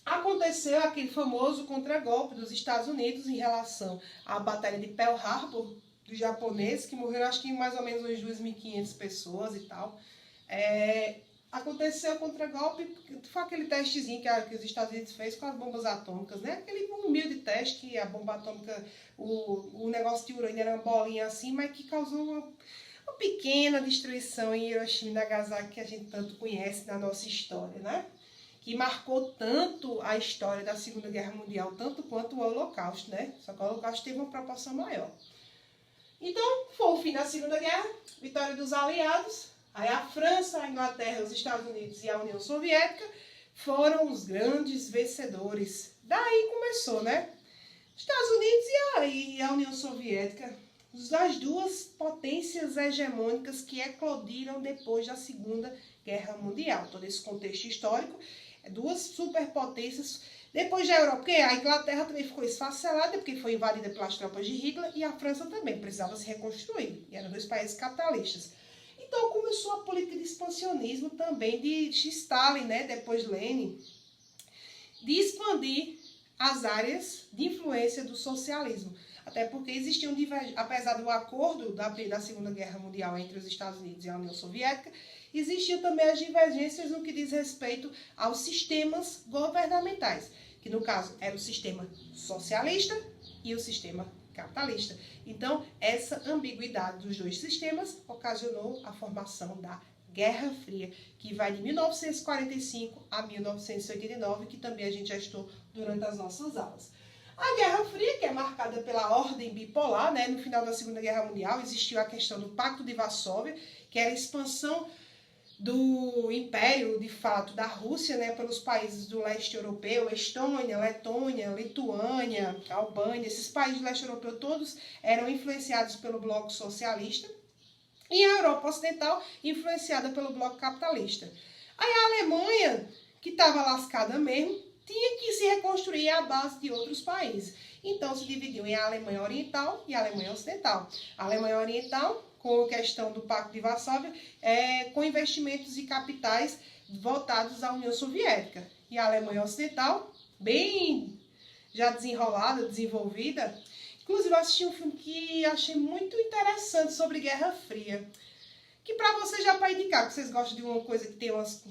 aconteceu aquele famoso contragolpe dos Estados Unidos em relação à Batalha de Pearl Harbor, dos japoneses, que morreram acho que mais ou menos umas 2.500 pessoas e tal. Aconteceu o contragolpe, foi aquele testezinho que os Estados Unidos fez com as bombas atômicas, né? Aquele humilde teste que a bomba atômica, o negócio de urânio era uma bolinha assim, mas que causou uma pequena destruição em Hiroshima e Nagasaki, que a gente tanto conhece na nossa história, né? Que marcou tanto a história da Segunda Guerra Mundial, tanto quanto o Holocausto, né? Só que o Holocausto teve uma proporção maior. Então, foi o fim da Segunda Guerra, vitória dos aliados. Aí a França, a Inglaterra, os Estados Unidos e a União Soviética foram os grandes vencedores. Daí começou, né? Os Estados Unidos e a União Soviética, as duas potências hegemônicas que eclodiram depois da Segunda Guerra Mundial. Todo esse contexto histórico, duas superpotências. Depois da Europa, porque a Inglaterra também ficou esfacelada, porque foi invadida pelas tropas de Hitler, e a França também precisava se reconstruir. E eram dois países capitalistas. Então começou a política de expansionismo também de Stalin, né, depois Lenin, de expandir as áreas de influência do socialismo. Até porque existiam, apesar do acordo da Segunda Guerra Mundial entre os Estados Unidos e a União Soviética, existiam também as divergências no que diz respeito aos sistemas governamentais, que no caso era o sistema socialista e o sistema capitalista. Então, essa ambiguidade dos dois sistemas ocasionou a formação da Guerra Fria, que vai de 1945 a 1989, que também a gente já estudou durante as nossas aulas. A Guerra Fria, que é marcada pela ordem bipolar, né? No final da Segunda Guerra Mundial existiu a questão do Pacto de Varsóvia, que era a expansão do império, de fato, da Rússia, né, pelos países do leste europeu, Estônia, Letônia, Lituânia, Albânia, esses países do leste europeu todos eram influenciados pelo bloco socialista, e a Europa Ocidental influenciada pelo bloco capitalista. Aí a Alemanha, que estava lascada mesmo, tinha que se reconstruir à base de outros países. Então se dividiu em Alemanha Oriental e Alemanha Ocidental. A Alemanha Oriental, com a questão do Pacto de Varsóvia, com investimentos e capitais voltados à União Soviética. E a Alemanha Ocidental, bem já desenrolada, desenvolvida. Inclusive, eu assisti um filme que achei muito interessante sobre Guerra Fria. Que para vocês já para indicar, que vocês gostam de uma coisa que tem umas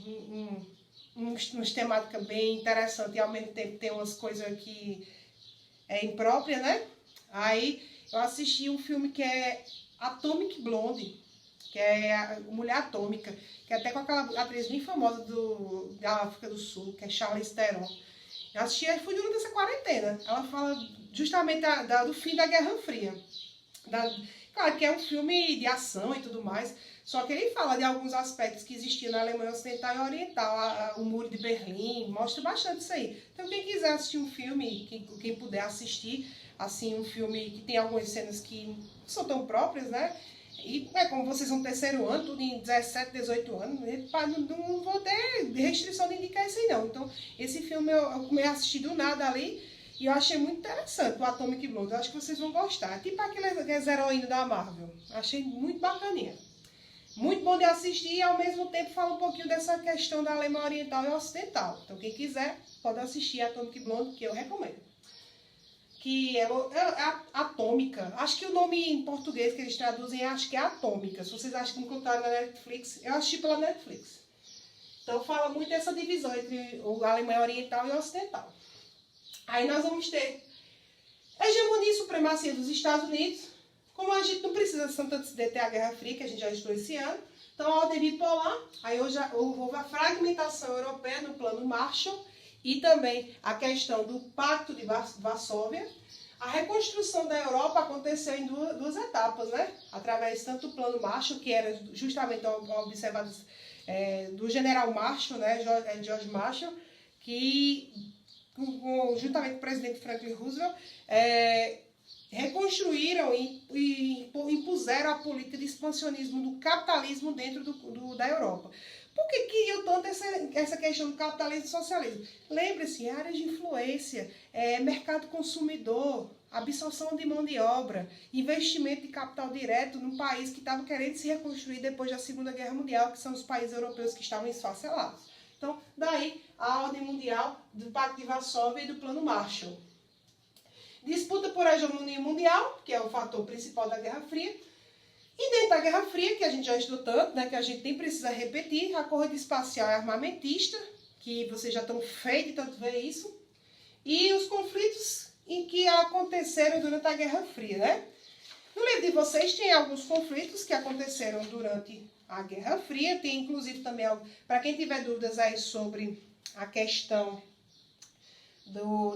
temáticas bem interessantes e ao mesmo tempo tem umas coisas que é imprópria, né? Aí eu assisti um filme que é Atomic Blonde, que é a Mulher Atômica, que é até com aquela atriz bem famosa da África do Sul, que é Charlize Theron. Eu assisti, foi durante essa quarentena. Ela fala justamente do fim da Guerra Fria. Claro que é um filme de ação e tudo mais, só que ele fala de alguns aspectos que existiam na Alemanha Ocidental e Oriental, o Muro de Berlim, mostra bastante isso aí. Então quem quiser assistir um filme, quem puder assistir, assim, um filme que tem algumas cenas que não são tão próprias, né? E como vocês são terceiro ano, tudo em 17, 18 anos, não vou ter restrição de indicar isso aí não. Então, esse filme eu comecei a assistir do nada ali e eu achei muito interessante, o Atomic Blonde. Eu acho que vocês vão gostar. Tipo aqueles heroínas da Marvel. Achei muito bacaninha. Muito bom de assistir e ao mesmo tempo fala um pouquinho dessa questão da Alemanha Oriental e Ocidental. Então, quem quiser, pode assistir Atomic Blonde, que eu recomendo. Que é atômica. Acho que o nome em português que eles traduzem, acho que é atômica. Se vocês acham que encontraram na Netflix, eu assisti pela Netflix. Então fala muito dessa divisão entre a Alemanha Oriental e Ocidental. Aí nós vamos ter a hegemonia e supremacia dos Estados Unidos. Como a gente não precisa tanto se deter a Guerra Fria, que a gente já estudou esse ano. Então a ordem bipolar, aí houve a fragmentação europeia no plano Marshall, e também a questão do Pacto de Varsóvia. A reconstrução da Europa aconteceu em duas etapas, né? Através tanto do plano Marshall, que era justamente observado do general Marshall, né? George Marshall, que juntamente com o presidente Franklin Roosevelt, reconstruíram e impuseram a política de expansionismo do capitalismo dentro da Europa. Por que queriam tanto essa questão do capitalismo e socialismo? Lembre-se, áreas de influência, mercado consumidor, absorção de mão de obra, investimento de capital direto num país que estava querendo se reconstruir depois da Segunda Guerra Mundial, que são os países europeus que estavam esfacelados. Então, daí a ordem mundial do Pacto de Varsóvia e do Plano Marshall. Disputa por hegemonia mundial, que é o fator principal da Guerra Fria. E dentro da Guerra Fria, que a gente já estudou tanto, né, que a gente nem precisa repetir, a corrida espacial é armamentista, que vocês já estão feitos de tanto ver isso, e os conflitos em que aconteceram durante a Guerra Fria, né? No livro de vocês tem alguns conflitos que aconteceram durante a Guerra Fria, tem inclusive também, para quem tiver dúvidas aí sobre a questão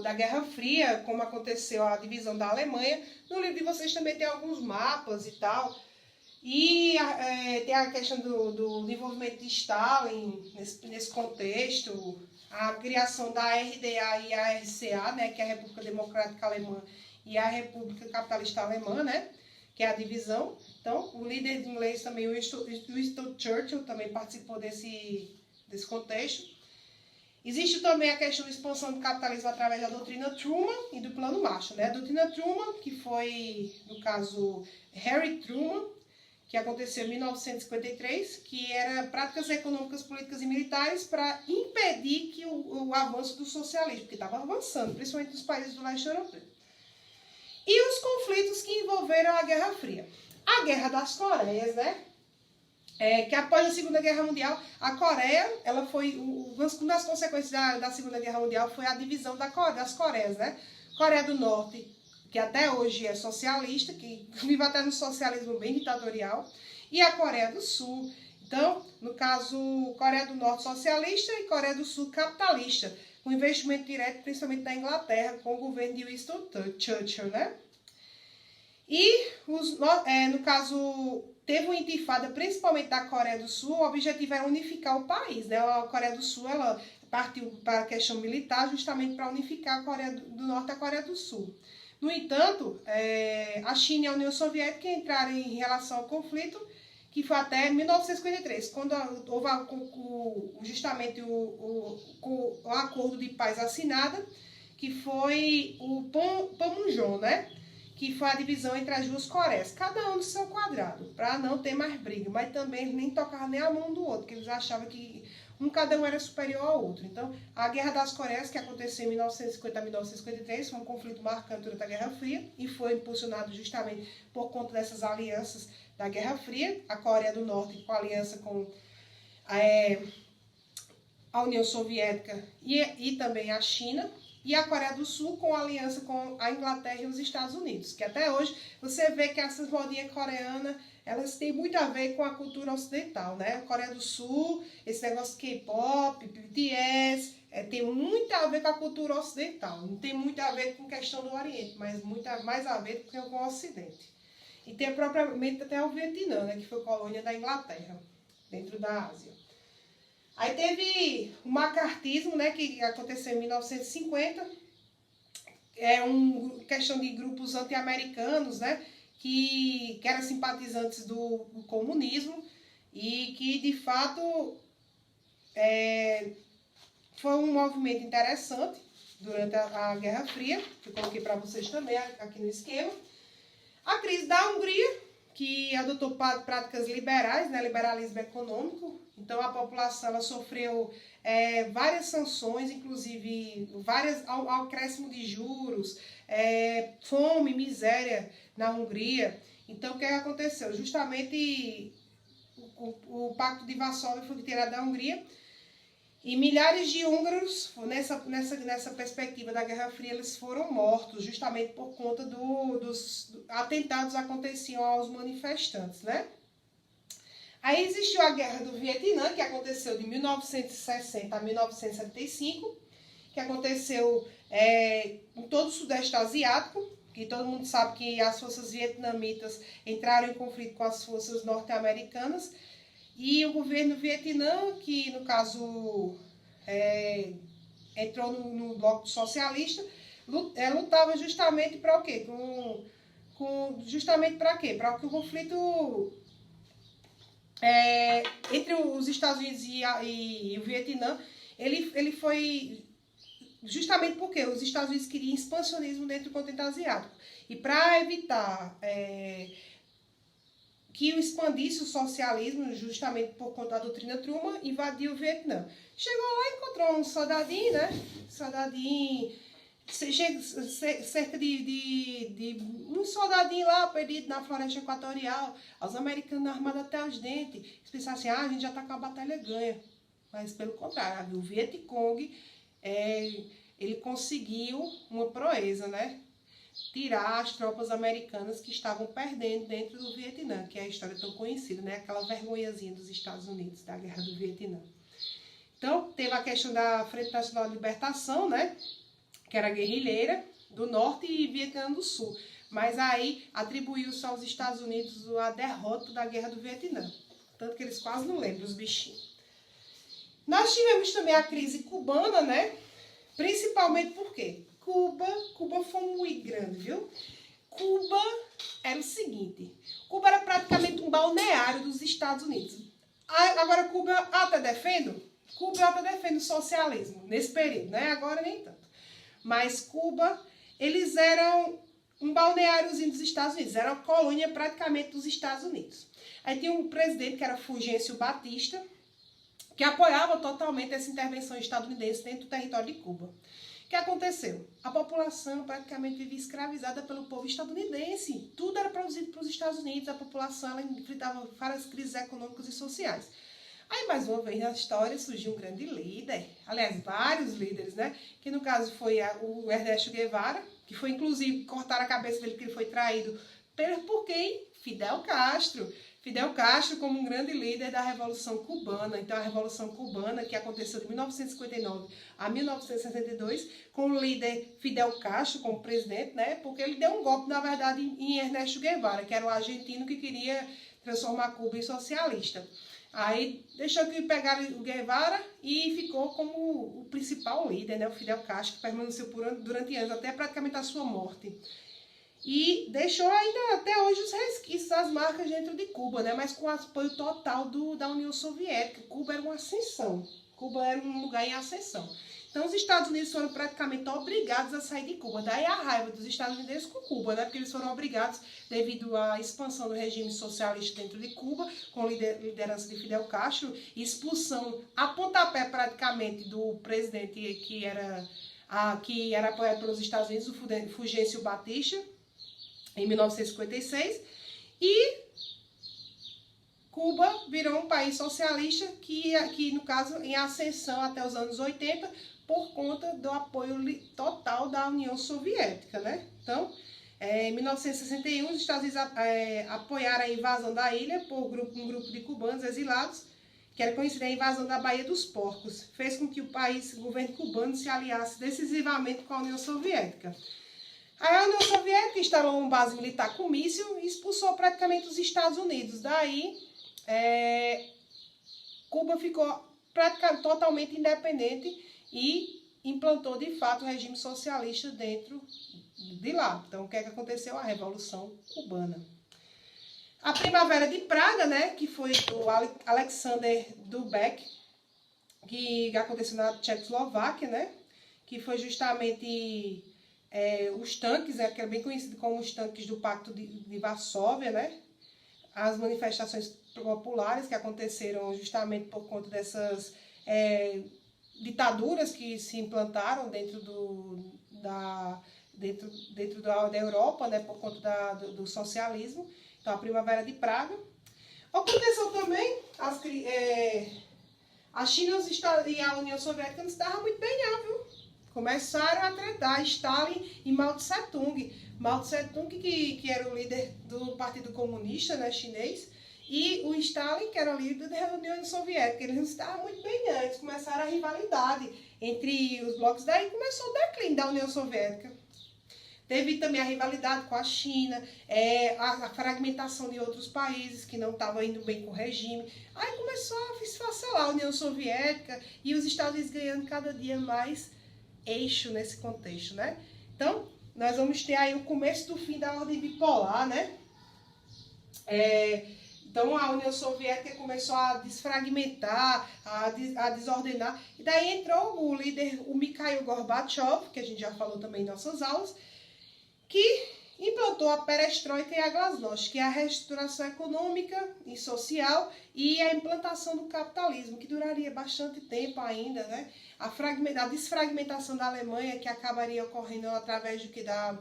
da Guerra Fria, como aconteceu a divisão da Alemanha, no livro de vocês também tem alguns mapas e tal. E tem a questão do desenvolvimento de Stalin nesse contexto, a criação da RDA e a RCA, né, que é a República Democrática Alemã e a República Capitalista Alemã, né, que é a divisão. Então, o líder de inglês também, o Winston Churchill, também participou desse contexto. Existe também a questão da expansão do capitalismo através da doutrina Truman e do Plano Marshall, né? A doutrina Truman, que foi, no caso, Harry Truman, que aconteceu em 1953, que era práticas econômicas, políticas e militares para impedir que o avanço do socialismo, que estava avançando, principalmente nos países do leste europeu. E os conflitos que envolveram a Guerra Fria. A Guerra das Coreias, né? Que após a Segunda Guerra Mundial, a Coreia, ela foi, uma das consequências da Segunda Guerra Mundial foi a divisão das Coreias, né? Coreia do Norte, que até hoje é socialista, que vive até no socialismo bem ditatorial, e a Coreia do Sul. Então, no caso, Coreia do Norte socialista e Coreia do Sul capitalista, com investimento direto, principalmente da Inglaterra, com o governo de Winston Churchill, né? E, no caso, teve uma intifada, principalmente da Coreia do Sul, o objetivo era unificar o país, né? A Coreia do Sul, ela partiu para a questão militar justamente para unificar a Coreia do Norte e a Coreia do Sul. No entanto, a China e a União Soviética entraram em relação ao conflito, que foi até 1953, quando houve justamente o acordo de paz assinado, que foi o Panmunjom, né? Que foi a divisão entre as duas Coreias, cada um no seu quadrado, para não ter mais briga, mas também nem tocava nem a mão do outro, porque eles achavam que cada um era superior ao outro. Então, a Guerra das Coreias, que aconteceu em 1950 a 1953, foi um conflito marcante durante a Guerra Fria e foi impulsionado justamente por conta dessas alianças da Guerra Fria, a Coreia do Norte com a aliança com a União Soviética e também a China, e a Coreia do Sul com a aliança com a Inglaterra e os Estados Unidos, que até hoje você vê que essas modinhas coreanas, elas têm muito a ver com a cultura ocidental, né? A Coreia do Sul, esse negócio de K-pop, BTS, tem muito a ver com a cultura ocidental, não tem muito a ver com questão do Oriente, mas muito mais a ver com o Ocidente. E tem propriamente até o Vietnã, né, que foi colônia da Inglaterra, dentro da Ásia. Aí teve o macartismo, né, que aconteceu em 1950, uma questão de grupos anti-americanos, né, que eram simpatizantes do comunismo e que, de fato, foi um movimento interessante durante a Guerra Fria, que eu coloquei para vocês também aqui no esquema. A crise da Hungria, que adotou práticas liberais, né, liberalismo econômico. Então, a população ela sofreu várias sanções, inclusive ao acréscimo de juros, fome, miséria na Hungria. Então, o que aconteceu? Justamente o Pacto de Varsóvia foi tirado da Hungria e milhares de húngaros, nessa perspectiva da Guerra Fria, eles foram mortos justamente por conta dos atentados que aconteciam aos manifestantes, né? Aí existiu a Guerra do Vietnã, que aconteceu de 1960 a 1975, que aconteceu em todo o Sudeste Asiático, que todo mundo sabe que as forças vietnamitas entraram em conflito com as forças norte-americanas, e o governo Vietnã, que no caso entrou no bloco socialista, lutava justamente para o quê? Justamente para quê? Para que o conflito entre os Estados Unidos e o Vietnã, ele foi justamente porque os Estados Unidos queriam expansionismo dentro do continente asiático. E para evitar que expandisse o socialismo, justamente por conta da doutrina Truman, invadiu o Vietnã. Chegou lá e encontrou um soldadinho, né? Soldadinho, cerca de um soldadinho lá perdido na floresta equatorial, os americanos armados até os dentes. Eles pensaram assim, a gente já está com a batalha ganha. Mas pelo contrário, o Vietcong, ele conseguiu uma proeza, né? Tirar as tropas americanas que estavam perdendo dentro do Vietnã, que é a história tão conhecida, né? Aquela vergonhazinha dos Estados Unidos, da Guerra do Vietnã. Então, teve a questão da Frente Nacional de Libertação, né? Que era guerrilheira do Norte e Vietnã do Sul. mas aí atribuiu-se aos Estados Unidos a derrota da Guerra do Vietnã. Tanto que eles quase não lembram, os bichinhos. Nós tivemos também a crise cubana, né? Principalmente porque Cuba foi muito grande, viu? Cuba era o seguinte, Cuba era praticamente um balneário dos Estados Unidos. Agora Cuba até defende o socialismo nesse período, né? Agora nem tanto. Mas Cuba, eles eram um balneáriozinho dos Estados Unidos, era uma colônia praticamente dos Estados Unidos. Aí tinha um presidente que era Fulgêncio Batista, que apoiava totalmente essa intervenção estadunidense dentro do território de Cuba. O que aconteceu? A população praticamente vivia escravizada pelo povo estadunidense. Tudo era produzido para os Estados Unidos, a população ela enfrentava várias crises econômicas e sociais. Aí, mais uma vez, na história surgiu um grande líder, aliás, vários líderes, né? Que no caso foi o Ernesto Guevara, que foi inclusive cortar a cabeça dele, que ele foi traído por quem? Fidel Castro. Fidel Castro como um grande líder da Revolução Cubana. Então, a Revolução Cubana, que aconteceu de 1959 a 1962, com o líder Fidel Castro como presidente, né? Porque ele deu um golpe, na verdade, em Ernesto Guevara, que era o argentino que queria transformar Cuba em socialista. Aí deixou que pegaram o Guevara e ficou como o principal líder, né? O Fidel Castro, que permaneceu durante anos, até praticamente a sua morte. E deixou ainda até hoje os resquícios, as marcas dentro de Cuba, né? Mas com o apoio total da União Soviética. Cuba era uma ascensão. Cuba era um lugar em ascensão. Então os Estados Unidos foram praticamente obrigados a sair de Cuba. Daí a raiva dos Estados Unidos com Cuba, né? Porque eles foram obrigados devido à expansão do regime socialista dentro de Cuba, com liderança de Fidel Castro, expulsão a pontapé praticamente do presidente que era apoiado pelos Estados Unidos, o Fulgêncio Batista, em 1956, e Cuba virou um país socialista que no caso, em ascensão até os anos 80, por conta do apoio total da União Soviética, né? Então, em 1961, os Estados Unidos apoiaram a invasão da ilha por um grupo de cubanos exilados, que era conhecida a invasão da Baía dos Porcos. Fez com que o governo cubano se aliasse decisivamente com a União Soviética. Aí a União Soviética instalou uma base militar com míssil e expulsou praticamente os Estados Unidos. Daí, Cuba ficou praticamente totalmente independente e implantou, de fato, o regime socialista dentro de lá. Então, o que é que aconteceu? A Revolução Cubana. A Primavera de Praga, né, que foi do Alexander Dubček, que aconteceu na Tchecoslováquia, né, que foi justamente os tanques, né, que era bem conhecido como os tanques do Pacto de Varsóvia, né, as manifestações populares que aconteceram justamente por conta dessas ditaduras que se implantaram dentro da Europa, né, por conta do socialismo. Então, a Primavera de Praga. Aconteceu também, a China e a União Soviética não se davam muito bem não, viu? Começaram a tretar Stalin e Mao Tse-tung. Mao Tse-tung, que era o líder do Partido Comunista, né, chinês, e o Stalin, que era o líder da União Soviética. Eles não se davam muito bem antes, começaram a rivalidade entre os blocos. Daí começou o declínio da União Soviética. Teve também a rivalidade com a China, a fragmentação de outros países que não estavam indo bem com o regime. Aí começou a esfacelar a União Soviética e os Estados Unidos ganhando cada dia mais eixo nesse contexto, né? Então, nós vamos ter aí o começo do fim da ordem bipolar, né? Então, a União Soviética começou a desfragmentar, a desordenar. E daí entrou o líder, o Mikhail Gorbachev, que a gente já falou também em nossas aulas, que implantou a perestroika e a glasnost, que é a reestruturação econômica e social e a implantação do capitalismo, que duraria bastante tempo ainda, né? A desfragmentação da Alemanha, que acabaria ocorrendo através da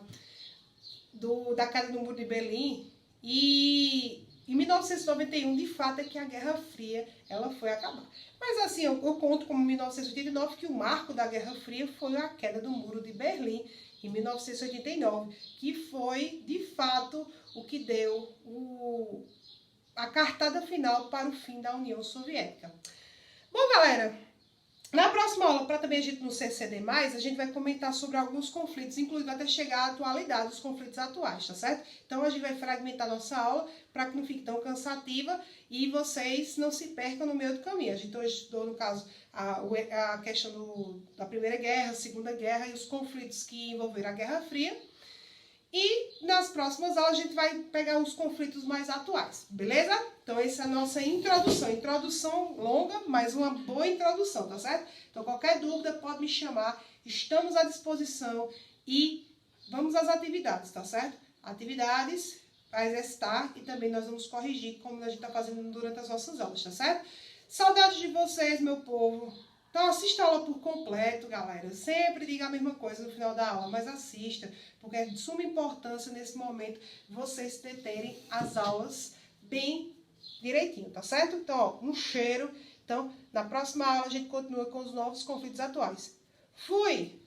queda do Muro de Berlim. E em 1991, de fato, é que a Guerra Fria ela foi acabar. Mas assim, eu conto como 1989 que o marco da Guerra Fria foi a queda do Muro de Berlim, em 1989, que foi, de fato, o que deu a cartada final para o fim da União Soviética. Bom, galera, Na próxima aula, para também a gente não se exceder mais, a gente vai comentar sobre alguns conflitos, incluindo até chegar à atualidade, os conflitos atuais, tá certo? Então a gente vai fragmentar nossa aula para que não fique tão cansativa e vocês não se percam no meio do caminho. A gente hoje estudou, no caso, a questão da Primeira Guerra, Segunda Guerra e os conflitos que envolveram a Guerra Fria. E nas próximas aulas a gente vai pegar os conflitos mais atuais, beleza? Então essa é a nossa introdução. Introdução longa, mas uma boa introdução, tá certo? Então qualquer dúvida pode me chamar, estamos à disposição e vamos às atividades, tá certo? Atividades para exercitar e também nós vamos corrigir como a gente está fazendo durante as nossas aulas, tá certo? Saudades de vocês, meu povo. Então assista a aula por completo, galera. Eu sempre digo a mesma coisa no final da aula, mas assista, porque é de suma importância nesse momento vocês terem as aulas bem direitinho, tá certo? Então, ó, um cheiro. Então, na próxima aula a gente continua com os novos conflitos atuais. Fui!